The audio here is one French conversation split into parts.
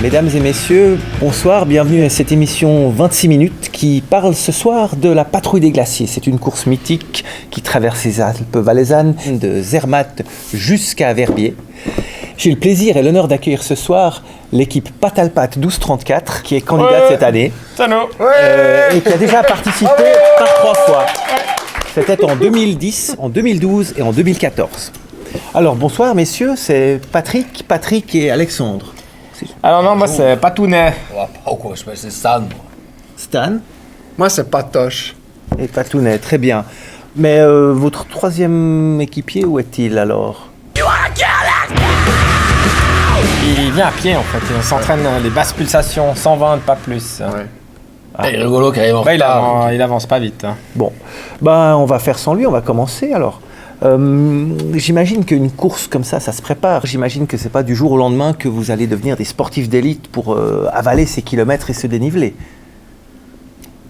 Mesdames et messieurs, bonsoir, bienvenue à cette émission 26 minutes qui parle ce soir de la patrouille des glaciers. C'est une course mythique qui traverse les Alpes valaisannes de Zermatt jusqu'à Verbier. J'ai le plaisir et l'honneur d'accueillir ce soir l'équipe Patalpat 1234 qui est candidate cette année et qui a déjà participé par 3 fois. C'était en 2010, en 2012 et en 2014. Alors bonsoir messieurs, c'est Patrick et Alexandre. Alors non, moi c'est Patounet. C'est Stan. Stan Moi c'est Patoche. et Patounet, très bien. Mais votre troisième équipier, où est-il alors ? Il vient à pied en fait, il s'entraîne les basses pulsations, 120 pas plus. Il est rigolo qu'il arrive en retard. Il avance pas vite. Bon, on va faire sans lui, on va commencer alors. J'imagine qu'une course comme ça se prépare. J'imagine que c'est pas du jour au lendemain que vous allez devenir des sportifs d'élite pour avaler ces kilomètres et ce dénivelé.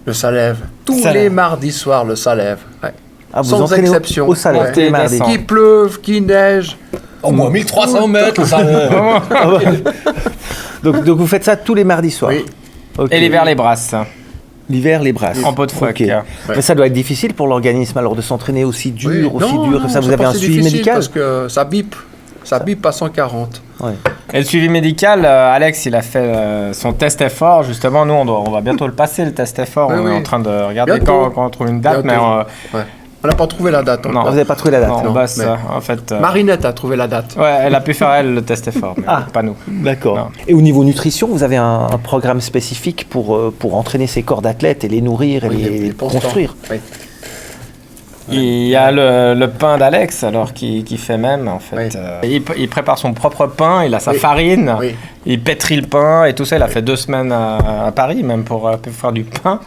Le Salève. Tous les mardis soirs, le Salève. Ouais. Ah, vous Sans entraînez exception. au Salève, tous les mardis. Qu'il pleuve, qu'il neige. Au moins 1300 mètres, ça. Donc vous faites ça tous les mardis soirs. Oui. Ok. Et l'hiver les brasses, L'hiver, les brasses. en pot de phoque. Ok. Mais ça doit être difficile pour l'organisme alors de s'entraîner aussi dur, Oui. Non, Ça, vous c'est avez pas un si suivi difficile médical parce que ça bip. Ça bip à 140. Ouais. Et le suivi médical, Alex il a fait son test effort, justement nous on va bientôt le passer le test effort, Oui, on oui. est en train de regarder Bientôt. quand on trouve une date, Bientôt. mais Ouais. On n'a pas trouvé la date Non. Vous encore. n'avez pas trouvé la date non, on non. bosse mais- en fait. Marinette a trouvé la date. Ouais, elle a pu faire elle le test effort, mais Ah. pas nous. D'accord. Non. Et au niveau nutrition, vous avez un programme spécifique pour entraîner ces corps d'athlètes et les nourrir et Oui, les constants. construire. Oui. Il y a le pain d'Alex alors qui fait même en fait. Oui. Il prépare son propre pain, il a sa Oui. farine, Oui. il pétrit le pain et tout ça. Il a fait 2 semaines à Paris même pour faire du pain.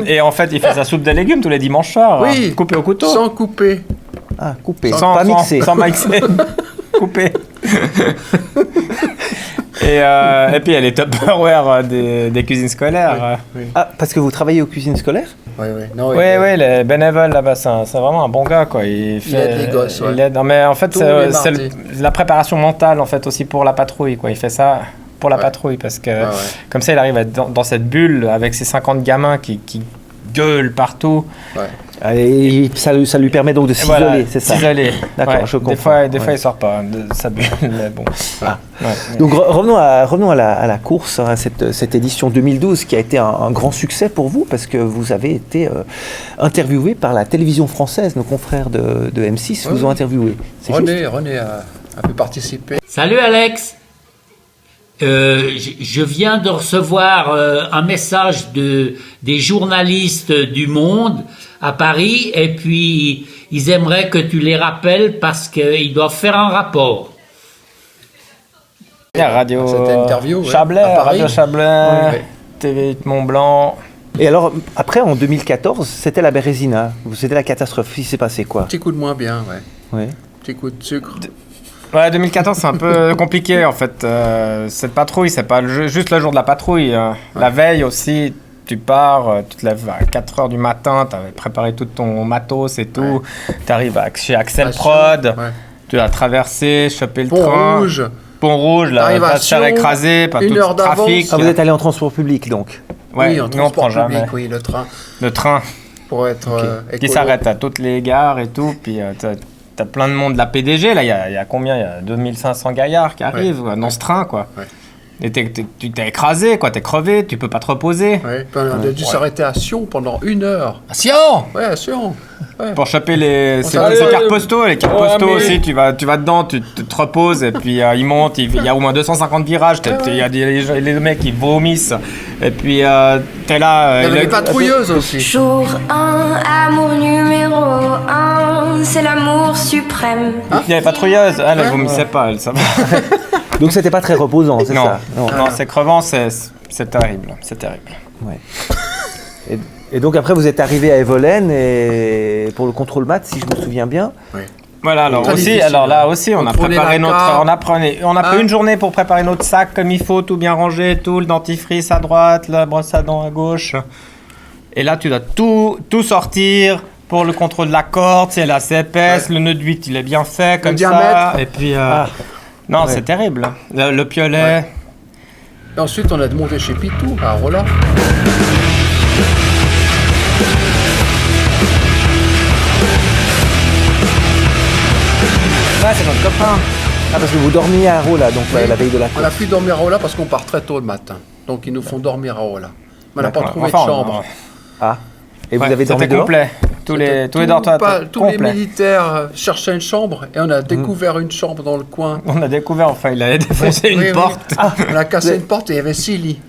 Et en fait il fait sa soupe de légumes tous les dimanches soirs, Oui. coupé au couteau. Sans couper. Ah, coupé, Sans- pas sans- mixé. Sans mixer, coupé. Et puis il y a les Tupperware des cuisines scolaires. Ah, parce que vous travaillez aux cuisines scolaires ? Oui, oui. Non, Oui, les bénévoles là-bas, c'est vraiment un bon gars quoi. Il aide les gosses, ouais. il aide. Non, mais en fait, Tous les c'est mardis. la préparation mentale en fait aussi pour la patrouille quoi. Il fait ça pour la Ouais. patrouille parce que Ouais. comme ça il arrive à être dans cette bulle avec ses 50 gamins qui gueulent partout. Et ça lui permet donc de Et s'isoler, voilà, c'est ça ? s'isoler. D'accord, Ouais. je comprends. Des fois Ouais. il sort pas de sa bulle, mais bon. Ah. Ouais. Donc revenons à la course, hein, cette édition 2012 qui a été un grand succès pour vous parce que vous avez été interviewé par la télévision française, nos confrères de M6 vous ont interviewé. C'est juste ? René a pu participer. Salut Alex. Je viens de recevoir un message des journalistes du Monde à Paris et puis ils aimeraient que tu les rappelles parce qu'ils doivent faire un rapport. Il y a Radio Cette interview, ouais, Chablais, à Paris. Radio Chablais, Ouais. TV Mont Blanc. Et alors, après, en 2014, c'était la Bérésina. C'était la catastrophe. Il s'est passé quoi ? Petit coup de moins bien, ouais. Ouais. Petit coup de sucre. Ouais, 2014, c'est un peu compliqué en fait. Cette patrouille, c'est pas juste le jour de la patrouille. La veille aussi, tu pars, tu te lèves à 4h du matin, tu avais préparé tout ton matos et tout. Tu arrives chez Axel À Prod, Sion, ouais. tu as traversé, chopé le Pont train. Rouge. Pont Rouge, là, T'arrives à pas se faire Sion, écraser par une tout heure le trafic. Ah, vous êtes allé en transport public donc ? Ouais, Oui, en nous on prend transport public, jamais. oui, le train. Le train Pour être qui écolo. s'arrête à toutes les gares et tout, puis t'as plein de monde de la PDG, là, il y a combien ? Il y a 2500 gaillards qui arrivent dans ce train, quoi. Ouais. Et tu t'es écrasé, quoi, t'es crevé, tu peux pas te reposer. Ouais, puis on a dû s'arrêter à Sion pendant 1 heure. Sion. Ouais, à Sion. Ouais. Pour choper ces s'arrête. cartes postaux, les cartes Ouais, postaux mais- aussi, tu vas dedans, tu te reposes, et puis ils montent, il y a au moins 250 virages, il y a les mecs qui vomissent, et puis t'es là... Il y avait les patrouilleuses aussi. Jour 1, amour numéro 1, c'est l'amour suprême. Il y a les patrouilleuses, elle vomissait pas, elle, ça va. Donc c'était pas très reposant, c'est Non, ça ? non, c'est crevant, c'est terrible, c'est terrible. Ouais. Et donc après, vous êtes arrivé à Evolène et pour le contrôle maths, si je me souviens bien. Voilà, alors Très aussi, difficile, alors là aussi, on a Contrôler préparé la notre, carte. on a pris une journée pour préparer notre sac comme il faut, tout bien rangé, tout le dentifrice à droite, la brosse à dents à gauche. Et là, tu dois tout sortir, pour le contrôle de la corde, si elle est assez épaisse, le nœud de 8 il est bien fait comme ça. diamètre. Et puis, non, c'est terrible. Le piolet. Et ensuite, on a monté chez Pitou, à Rolla. Ouais, c'est notre copain. Ah, parce que vous dormiez à Rolla, donc la veille de la On course. a pu dormir à Rolla parce qu'on part très tôt le matin. Donc ils nous font dormir à Rolla. Mais on n'a pas D'accord. trouvé Enfin, de chambre. Ah. Et vous Ouais, avez dormi c'était dehors? complet. Tous les Tout- dortoirs pas- étaient tous les complets. militaires cherchaient une chambre et on a découvert une chambre dans le coin. On a découvert, enfin, il avait défoncé Oui, une oui. porte. On a cassé une porte et il y avait 6 lits.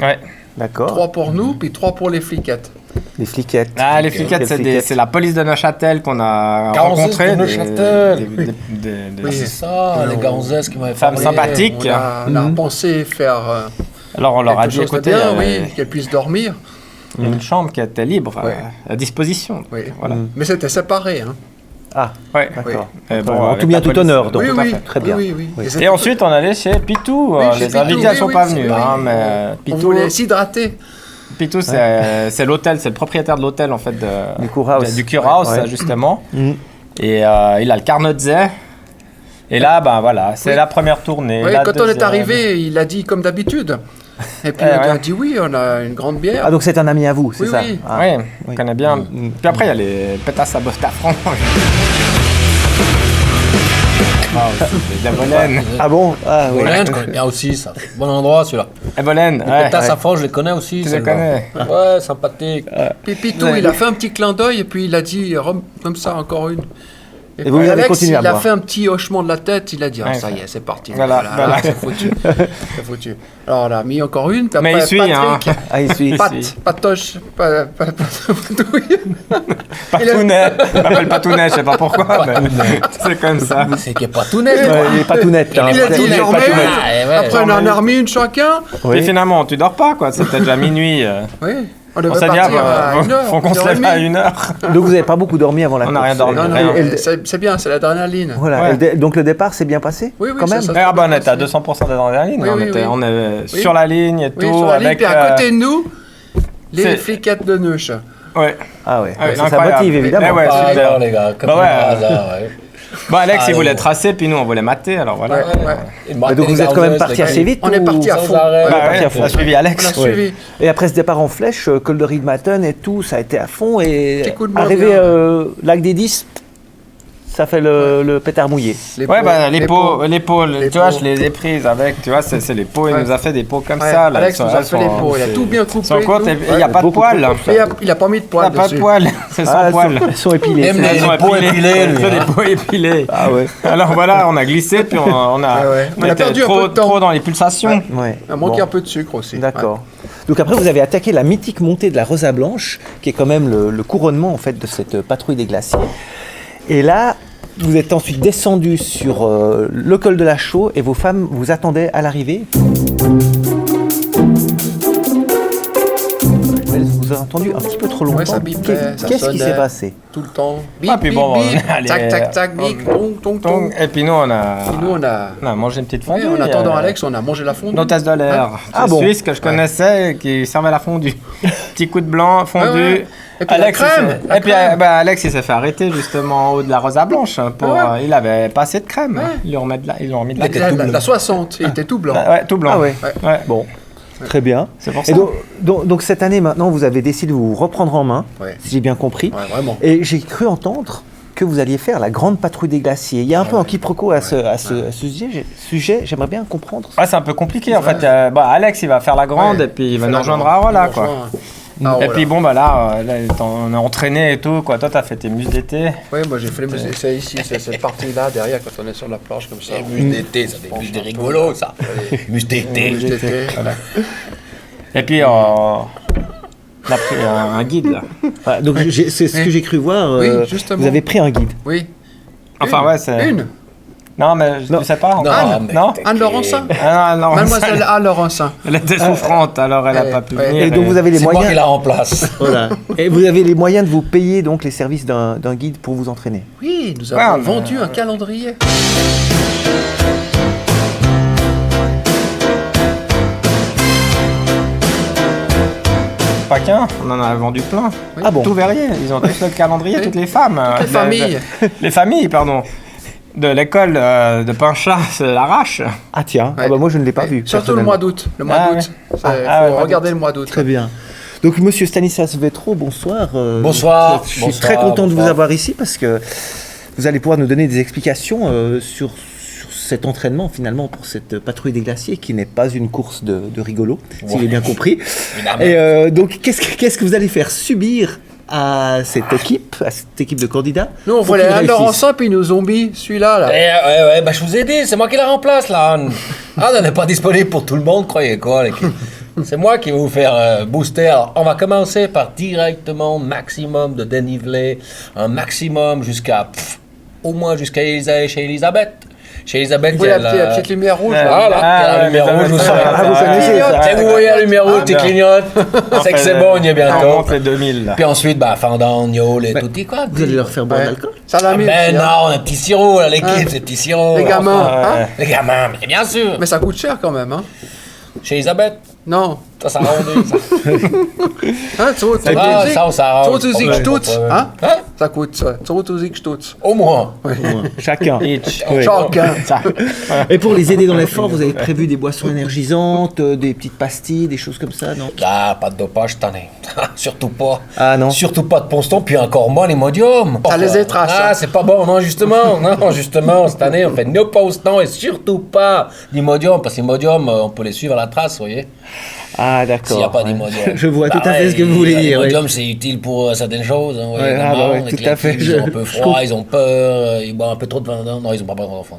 Ouais. D'accord. 3 pour nous, puis 3 pour les fliquettes. Les fliquettes. Ah, les fliquettes, Les fliquettes. c'est la police de Neuchâtel qu'on a 46 rencontré. de Neuchâtel. Des Oui. C'est ça, les gonzesses qui m'avaient femmes parlé. sympathiques. On a pensé faire Alors, on leur a quelque dit, chose de écoutez, bien, il y oui, qu'elles puissent dormir. a une chambre qui était libre Ouais. à disposition. Oui. Voilà. Mais c'était séparé. Hein. Ah, Ouais. d'accord. Et En avec tout bien, la tout police, honneur, donc. oui, tout à oui, fait. Très bien. Oui, oui, Oui. Et Et c'était- ensuite, on allait chez Pitou. Oui, chez Les Pitou, invités ne sont oui, pas oui, venus, c'est vrai. hein, mais on Pitou, voulait s'hydrater. Pitou, c'est l'hôtel, c'est le propriétaire de l'hôtel en fait Du Kurhaus. du Kurhaus, Ouais. justement. Mhm. Et il a le Carnotze. Et là, ben voilà, c'est Oui. la première tournée. Oui, la quand on est deuxième. arrivé, il a dit comme d'habitude. Et puis on Ouais. a dit oui, on a une grande bière. Ah, donc c'est un ami à vous, c'est Oui, ça? oui. Ah. Oui, on Oui. connaît bien. Puis après, il y a les pétasses à Bostafran. La Bolène. Ah bon? Ah oui. Bolène, je connais bien aussi, ça. Bon endroit, celui-là. La Bolène, Les ouais. pétasses à fond, je les connais aussi. Tu les celles-là. connais. Ouais, sympathique. Puis Pitou, il a fait un petit clin d'œil et puis il a dit comme ça encore une. Et vous puis avez Alex, continué à il a boire. fait un petit hochement de la tête, il a dit ah, Ouais. ça y est, c'est parti. Voilà, voilà. c'est foutu. C'est foutu. Alors on a mis encore une, puis Mais après il suit, Patrick, Ah, il suit. Patoche, Patouille. Patounet. Il m'appelle Patounet, je sais pas pourquoi, mais c'est comme ça. C'est qu'il n'est pas tout net. Ouais, il est pas tout net. hein. Il a dit Il est dormez, pas tout net. Ah, ouais, après on en a remis une chacun. Oui. Et finalement, tu dors pas, quoi. C'était déjà minuit. Oui, on On devait s'est dit, partir à une heure. faut qu'on se lève à 1h. Donc vous n'avez pas beaucoup dormi avant la On course. n'a rien dormi. Non, non, Rien. mais c'est bien, c'est l'adrénaline. Voilà. Ouais. Donc le départ s'est bien passé? Oui, oui, quand ça, même. ça- Ah bah on était à 200% d'adrénaline. Oui, on, oui, était, oui. on est Oui. sur la ligne et Oui, tout. sur la ligne, avec, puis à côté de nous, les c'est- fliquettes de Neuch. Ouais. Ah ouais. Ah oui, Ça incroyable. motive évidemment. Eh ouais, Ah, super. alors, les gars, comme Bah ouais. par hasard, ouais. Bah Alex, il Ah, voulait ouais. tracer, puis nous, on voulait mater, alors voilà. Ouais, ouais. Mais donc vous êtes quand même parti assez vite? On est ou- parti à Sans fond. arrêt. Ouais, Bah parti ouais, à fond. on a suivi on Alex. a suivi. Et après ce départ en flèche, col de Riedmaten et tout, ça a été à fond. Et Petit coup de moins arrivé bien. lac des 10, ça fait le pétard mouillé. Les Ouais, pots, bah les pots, Les tu vois, pots. je les ai prises avec, tu vois, c'est les pots, il Ouais. nous a fait des pots comme Ouais, ça. Là, Alex elles nous a elles fait les pots, il a tout bien coupé. Sans compte, tout. il n'y a pas de beaucoup poils. Mais il a pas mis de Il n'y poils a pas de dessus. poils, c'est sans Ah, poils. elles sont épilées. Même Elles les sont pots épilés, lui, C'est des hein. pots épilés. Ah ouais. Alors voilà, on a glissé, puis on a, Ouais, ouais. On a était perdu un peu de temps. trop dans les pulsations. Ouais. Il a manqué Bon. un peu de sucre aussi. D'accord. Donc après, vous avez attaqué la mythique montée de la Rosa Blanche, qui est quand même le couronnement en fait de cette patrouille des glaciers. Et là, vous êtes ensuite descendu sur le col de la Chaux et vos femmes vous attendaient à l'arrivée. Elles vous ont attendu un petit peu trop longtemps. Ouais, ça bipait, ça Qu'est-ce qui sonnait. s'est passé? Tout le temps. Bip, Ah, puis bip, bon, bip. on est allé- Tac, tac, tac, bip, tong, tong, tong. Et puis nous, on a, Et nous, on a... mangé une petite Ouais, fondue. en attendant Alex, on a mangé la fondue. L'hôtesse de l'air, Ah bon. suisse que je connaissais, qui servait la fondue. Petit coup de blanc, fondue. Ouais, ouais. Et puis Alex, la crème, il s'est- la et puis crème. Alex, il s'est fait arrêter justement en haut de la Rosa Blanche. Pour, Ouais. il avait pas assez de crème. Ouais. Ils lui ont remis de la La 60, il était tout blanc. Ouais, tout blanc. Ah ouais. Ouais. Bon, très bien. C'est pour Et ça. donc cette année maintenant, vous avez décidé de vous reprendre en main, Ouais. si j'ai bien compris. Ouais, vraiment. Et j'ai cru entendre que vous alliez faire la grande patrouille des glaciers. Il y a un peu un quiproquo à ce sujet. J'aimerais bien comprendre. Ouais, c'est un peu compliqué en fait. Alex, il va faire la grande Ouais. et puis il va fait nous la rejoindre grande. à Rolla, Il quoi. rejoint. Ah, Et voilà. puis bon, bah là, on est entraîné et tout, quoi. Toi, t'as fait tes muses d'été. Oui, moi j'ai fait les musées. C'est ici, c'est cette partie-là, derrière, quand on est sur la planche comme ça. Les mus d'été, ça, des mus des rigolos, ça. Mus d'été. Mus d'été, voilà. Et puis, on a pris un guide, là. Ah, donc c'est ce que j'ai cru voir. Oui, justement. Vous avez pris un guide. Oui. Enfin, ouais, c'est... Une. Non, mais je ne sais pas. encore. Anne. Non. Anne Laurencin. Ah, non, Mademoiselle Anne Laurencin. Elle était souffrante, alors elle n'a Ouais, pas pu ouais. venir. Et donc vous avez les C'est moi qui moyens. la remplace. Voilà. Et vous avez les moyens de vous payer donc les services d'un guide pour vous entraîner. Oui, nous Ouais, avons on a- vendu un calendrier. pas qu'un, on en a vendu plein. Ah bon? Tout Verrier, ils ont tous le calendrier, toutes les femmes. Les familles. Les familles, pardon. De l'école de Pinchat, c'est l'Arrache. Ah tiens, Ouais. ah bah moi je ne l'ai pas vu. Surtout le personnellement. mois d'août. Le mois Ah, d'août. ouais. Faut mois regarder d'août. le mois d'août. Très bien. Donc monsieur Stanislas Vétro, bonsoir. Bonsoir. Je suis Bonsoir, très content de vous bonsoir. avoir ici parce que vous allez pouvoir nous donner des explications sur cet entraînement finalement pour cette patrouille des glaciers qui n'est pas une course de rigolo, si j'ai bien compris. Évidemment. Et donc qu'est-ce que vous allez faire subir à cette équipe de candidats? Nous, on pour voulait qu'ils un de leurs réussissent? ensemble, puis nos zombies, celui-là, là. Ouais, bah je vous ai dit, c'est moi qui la remplace là. Ah, on n'est pas disponible pour tout le monde, croyez quoi, l'équipe. C'est moi qui vais vous faire booster. Alors, on va commencer par directement maximum de dénivelé, un maximum jusqu'à, au moins jusqu'à chez Elisabeth. Chez Elisabeth, Vous voyez la petite lumière rouge, Ouais. là. Voilà, Ah, il y a la ouais, lumière mais rouge, vous ça, savez. ah, vous connaissez ça. Dès que vous voyez la lumière rouge, tu bien. clignotes. C'est que c'est bon, on y est On bientôt. monte les 2000. Là. Puis ensuite, bah, fendant, gnôle et tout, quoi. Vous allez leur faire boire de l'alcool? Ça l'a mis. Ben aussi, hein. non, on a un petit sirop, là, l'équipe, Ah. c'est petit sirop. Les gamins, Ouais. hein. Les gamins, mais bien sûr. Mais ça coûte cher quand même, hein. Chez Elisabeth, Non. ça arrondit, ça. Hein, Ça va, ça, on s'arrange. Zo zie ik stoet, hein. Hein? Ça coûte ça. Zo zie ik stoet. Au moins. Chacun. Each. Oui. Chacun. Et pour les aider dans l'effort, vous avez prévu des boissons énergisantes, des petites pastilles, des choses comme ça, non? Ah, pas de dopage cette année. Surtout pas. Ah non. Surtout pas de Ponston, puis encore moins l'Imodium. Ça les étrace, Ah, hein. c'est pas bon, non, justement. Non, justement, cette année, on fait no Ponston et surtout pas l'Imodium, parce que l'Imodium, on peut les suivre à la trace, vous voyez. Ah d'accord. S'il n'y a pas ouais. d'Imodium. Je vois tout à Bah fait ouais, ce que vous voulez dire. oui. L'Imodium, c'est utile pour certaines choses. Hein, vous voyez, Ouais, ah, notamment, bah ouais, avec tout les à fait. types, Ils ont un Je peu comprends. froid, ils ont peur, ils boivent un peu trop de vin. Non, ils ont pas besoin d'enfants.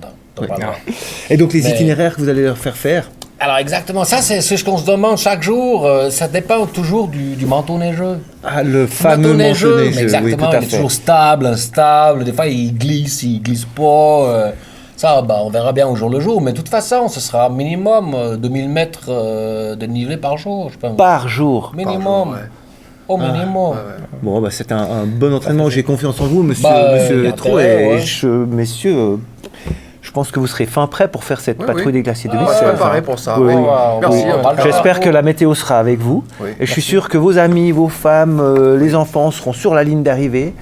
Et donc les Mais- itinéraires que vous allez leur faire faire? Alors exactement, ça c'est ce qu'on se demande chaque jour. Ça dépend toujours du manteau neigeux. Ah, le fameux manteau neigeux, oui, exactement, tout à il est fait. toujours stable, instable. Des fois il glisse pas. Ça, bah, on verra bien au jour le jour. Mais de toute façon, ce sera minimum 2000 mètres de dénivelé par jour, je pense. Par jour. Minimum. jour, ouais. Au minimum. Bon, bah, c'est un bon entraînement. J'ai confiance en vous, monsieur, Bah, monsieur il y a Vétro. intérêt, Et ouais. messieurs, je pense que vous serez fin prêt pour faire cette Oui, patrouille oui. des glaciers On va se 2016. préparer hein. pour ça. Oui, Oui. oui. Merci. Oui, en tout cas. J'espère que la météo sera avec vous. Oui. Et je suis sûr que vos amis, vos femmes, les enfants seront sur la ligne d'arrivée.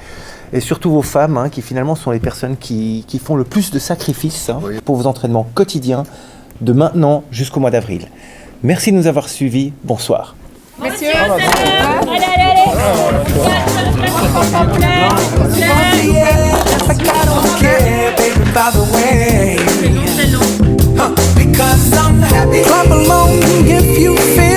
Et surtout vos femmes, hein, qui finalement sont les personnes qui font le plus de sacrifices hein, Oui. pour vos entraînements quotidiens de maintenant jusqu'au mois d'avril. Merci de nous avoir suivis. Bonsoir. Messieurs, allez. I don't care, baby, by the way. Because I'm happy. Clap along if you feel